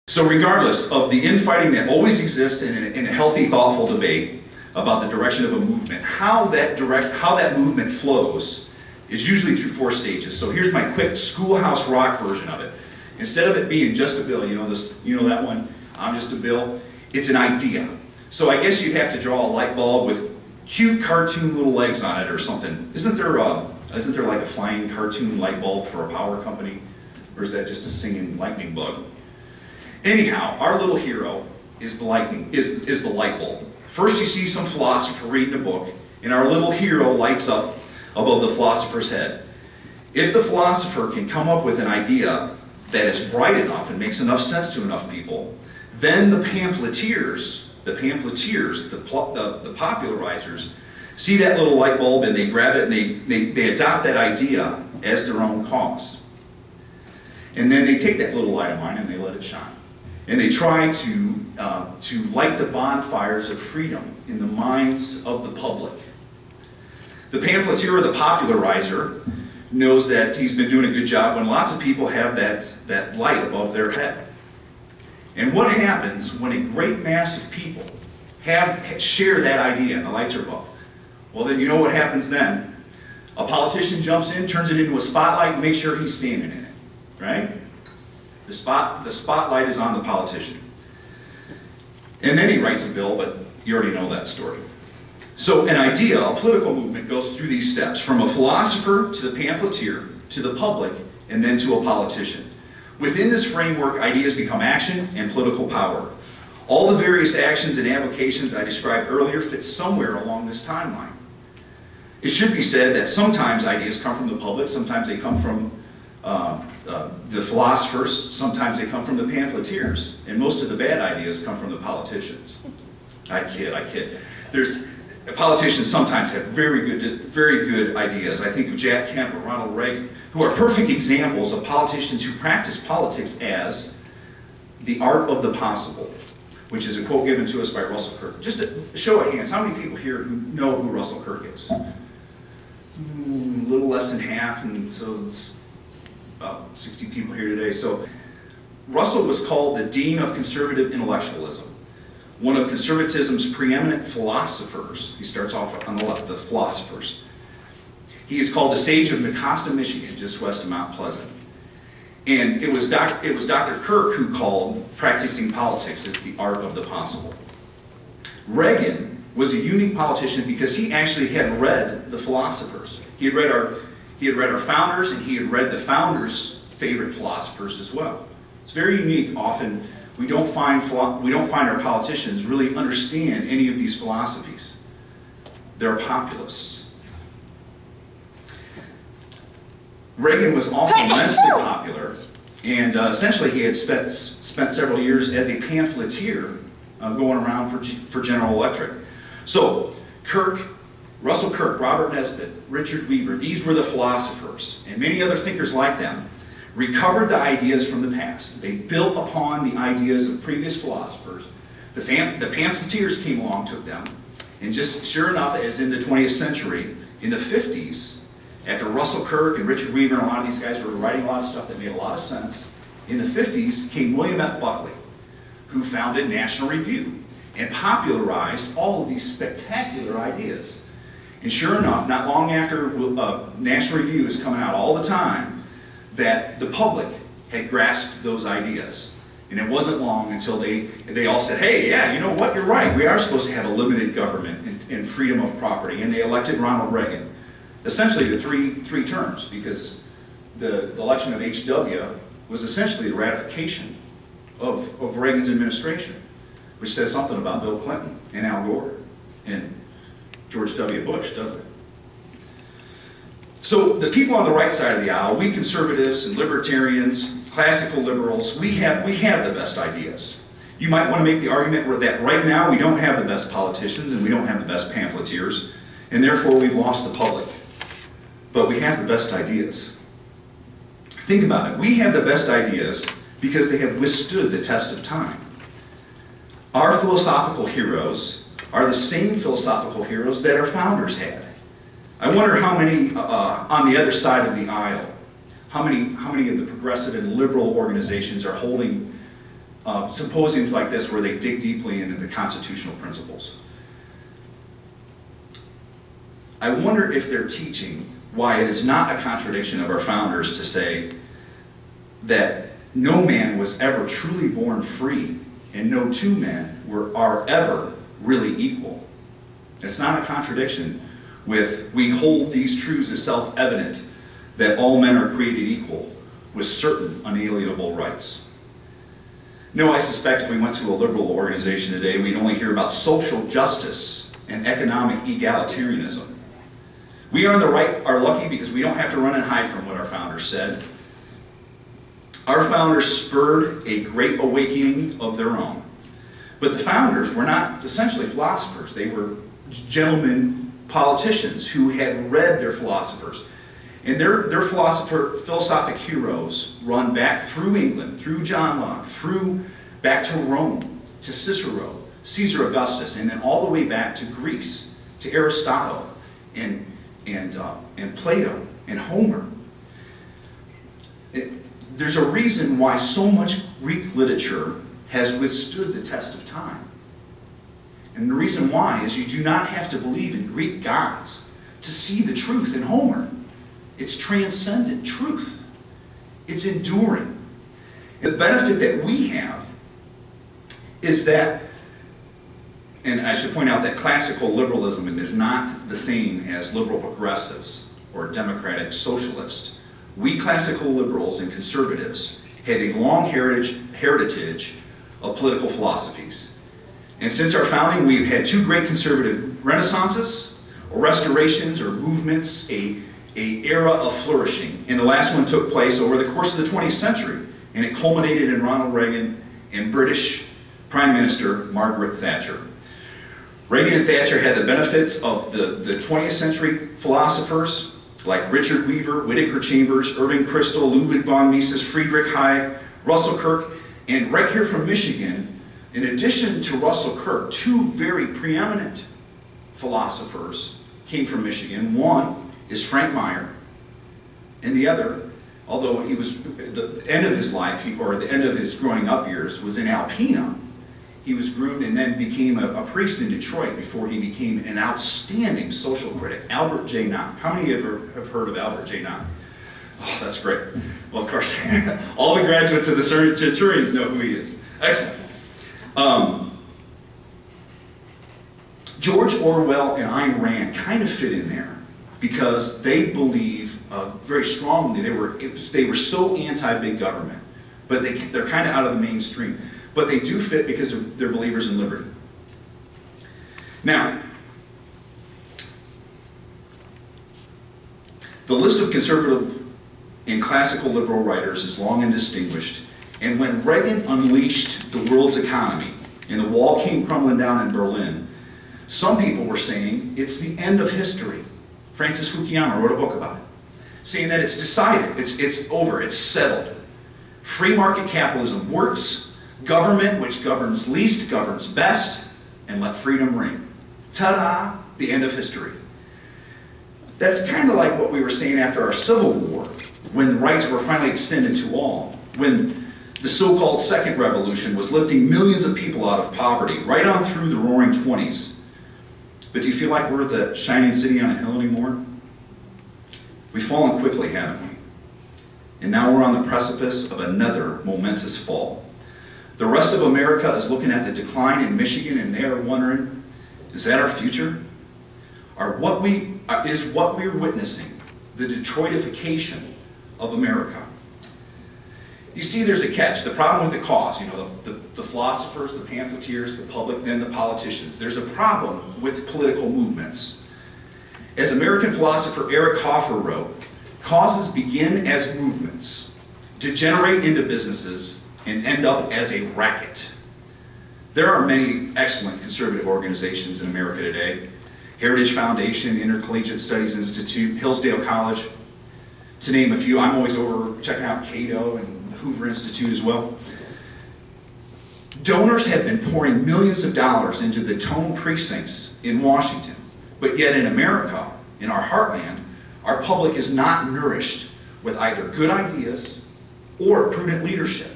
So regardless of the infighting that always exists in a healthy, thoughtful debate about the direction of a movement, how that movement flows is usually through 4 stages. So here's my quick Schoolhouse Rock version of it. Instead of it being just a bill, you know that one, I'm just a bill, it's an idea. So I guess you'd have to draw a light bulb with cute cartoon little legs on it or something. Isn't there like a flying cartoon light bulb for a power company? Or is that just a singing lightning bug? Anyhow, our little hero is the light bulb. First you see some philosopher reading a book, and our little hero lights up above the philosopher's head. If the philosopher can come up with an idea that is bright enough and makes enough sense to enough people, then the pamphleteers, the popularizers, see that little light bulb and they grab it and they adopt that idea as their own cause. And then they take that little light of mine and they let it shine. And they try to light the bonfires of freedom in the minds of the public. The pamphleteer or the popularizer knows that he's been doing a good job when lots of people have that light above their head. And what happens when a great mass of people share that idea and the lights are above? Well, then you know what happens then. A politician jumps in, turns it into a spotlight, and makes sure he's standing in it, right? The spotlight is on the politician. And then he writes a bill, but you already know that story. So an idea, a political movement, goes through these steps, from a philosopher to the pamphleteer, to the public, and then to a politician. Within this framework, ideas become action and political power. All the various actions and avocations I described earlier fit somewhere along this timeline. It should be said that sometimes ideas come from the public, sometimes they come from the philosophers, sometimes they come from the pamphleteers, and most of the bad ideas come from the politicians. I kid. Politicians sometimes have very good ideas. I think of Jack Kemp or Ronald Reagan, who are perfect examples of politicians who practice politics as the art of the possible, which is a quote given to us by Russell Kirk. Just a show of hands, how many people here who know who Russell Kirk is? A little less than half, and so it's about 60 people here today. So Russell was called the Dean of Conservative Intellectualism, one of conservatism's preeminent philosophers. He starts off on the left, the philosophers. He is called the Sage of Mecosta, Michigan, just west of Mount Pleasant. And it was Dr. Kirk who called practicing politics as the art of the possible. Reagan was a unique politician because he actually had read the philosophers. He had read our founders, and he had read the founders' favorite philosophers as well. It's very unique. Often we don't find our politicians really understand any of these philosophies. They're populists. Reagan was also immensely popular, and essentially he had spent several years as a pamphleteer going around for General Electric. So Russell Kirk, Robert Nesbitt, Richard Weaver, these were the philosophers, and many other thinkers like them recovered the ideas from the past. They built upon the ideas of previous philosophers. The pamphleteers came along, took them, and just sure enough, as in the 20th century, in the 50s, after Russell Kirk and Richard Weaver and a lot of these guys were writing a lot of stuff that made a lot of sense, in the 50s came William F. Buckley, who founded National Review and popularized all of these spectacular ideas. And sure enough, not long after National Review is coming out all the time, that the public had grasped those ideas. And it wasn't long until they all said, hey, yeah, you know what, you're right. We are supposed to have a limited government and freedom of property. And they elected Ronald Reagan, essentially to three terms, because the election of H.W. was essentially the ratification of Reagan's administration, which says something about Bill Clinton and Al Gore and George W. Bush, doesn't it? So the people on the right side of the aisle, we conservatives and libertarians, classical liberals, we have the best ideas. You might want to make the argument that right now we don't have the best politicians and we don't have the best pamphleteers, and therefore we've lost the public. But we have the best ideas. Think about it. We have the best ideas because they have withstood the test of time. Our philosophical heroes are the same philosophical heroes that our founders had. I wonder how many on the other side of the aisle, how many of the progressive and liberal organizations are holding symposiums like this where they dig deeply into the constitutional principles. I wonder if they're teaching why it is not a contradiction of our founders to say that no man was ever truly born free and no two men are ever really equal. It's not a contradiction with we hold these truths as self-evident that all men are created equal with certain unalienable rights. No, I suspect if we went to a liberal organization today, we'd only hear about social justice and economic egalitarianism. We are lucky because we don't have to run and hide from what our founders said. Our founders spurred a great awakening of their own. But the founders were not essentially philosophers. They were gentlemen politicians who had read their philosophers. And their philosophic heroes run back through England, through John Locke, back to Rome, to Cicero, Caesar Augustus, and then all the way back to Greece, to Aristotle, and Plato, and Homer. There's a reason why so much Greek literature has withstood the test of time. And the reason why is you do not have to believe in Greek gods to see the truth in Homer. It's transcendent truth. It's enduring. The benefit that we have is that, and I should point out that classical liberalism is not the same as liberal progressives or democratic socialists. We classical liberals and conservatives had a long heritage of political philosophies. And since our founding, we've had two great conservative renaissances, or restorations, or movements, an era of flourishing. And the last one took place over the course of the 20th century, and it culminated in Ronald Reagan and British Prime Minister Margaret Thatcher. Reagan and Thatcher had the benefits of the 20th century philosophers like Richard Weaver, Whittaker Chambers, Irving Kristol, Ludwig von Mises, Friedrich Hayek, Russell Kirk, and right here from Michigan, in addition to Russell Kirk, two very preeminent philosophers came from Michigan. One is Frank Meyer, and the other, although he was the end of his life, or the end of his growing up years, was in Alpena. He was groomed and then became a priest in Detroit before he became an outstanding social critic, Albert J. Nock. How many of you have heard of Albert J. Nock? Oh, that's great. Well, of course, all the graduates of the Centurions know who he is. Excellent. George Orwell and Ayn Rand kind of fit in there because they believe very strongly, they were so anti-big government, but they're kind of out of the mainstream. But they do fit because they're believers in liberty. Now, the list of conservative and classical liberal writers is long and distinguished, and when Reagan unleashed the world's economy and the wall came crumbling down in Berlin, some people were saying it's the end of history. Francis Fukuyama wrote a book about it, saying that it's decided, it's over, it's settled. Free market capitalism works. Government, which governs least, governs best, and let freedom ring. Ta-da! The end of history. That's kind of like what we were saying after our Civil War, when rights were finally extended to all, when the so-called Second Revolution was lifting millions of people out of poverty, right on through the Roaring 20s. But do you feel like we're the shining city on a hill anymore? We've fallen quickly, haven't we? And now we're on the precipice of another momentous fall. The rest of America is looking at the decline in Michigan, and they are wondering, is that our future? Is what we're witnessing the Detroitification of America? You see, there's a catch. The problem with the cause, the philosophers, the pamphleteers, the public, then the politicians. There's a problem with political movements. As American philosopher Eric Hoffer wrote, causes begin as movements, degenerate into businesses, and end up as a racket. There are many excellent conservative organizations in America today. Heritage Foundation, Intercollegiate Studies Institute, Hillsdale College, to name a few. I'm always over checking out Cato and the Hoover Institute as well. Donors have been pouring millions of dollars into the Tone precincts in Washington, but yet in America, in our heartland, our public is not nourished with either good ideas or prudent leadership.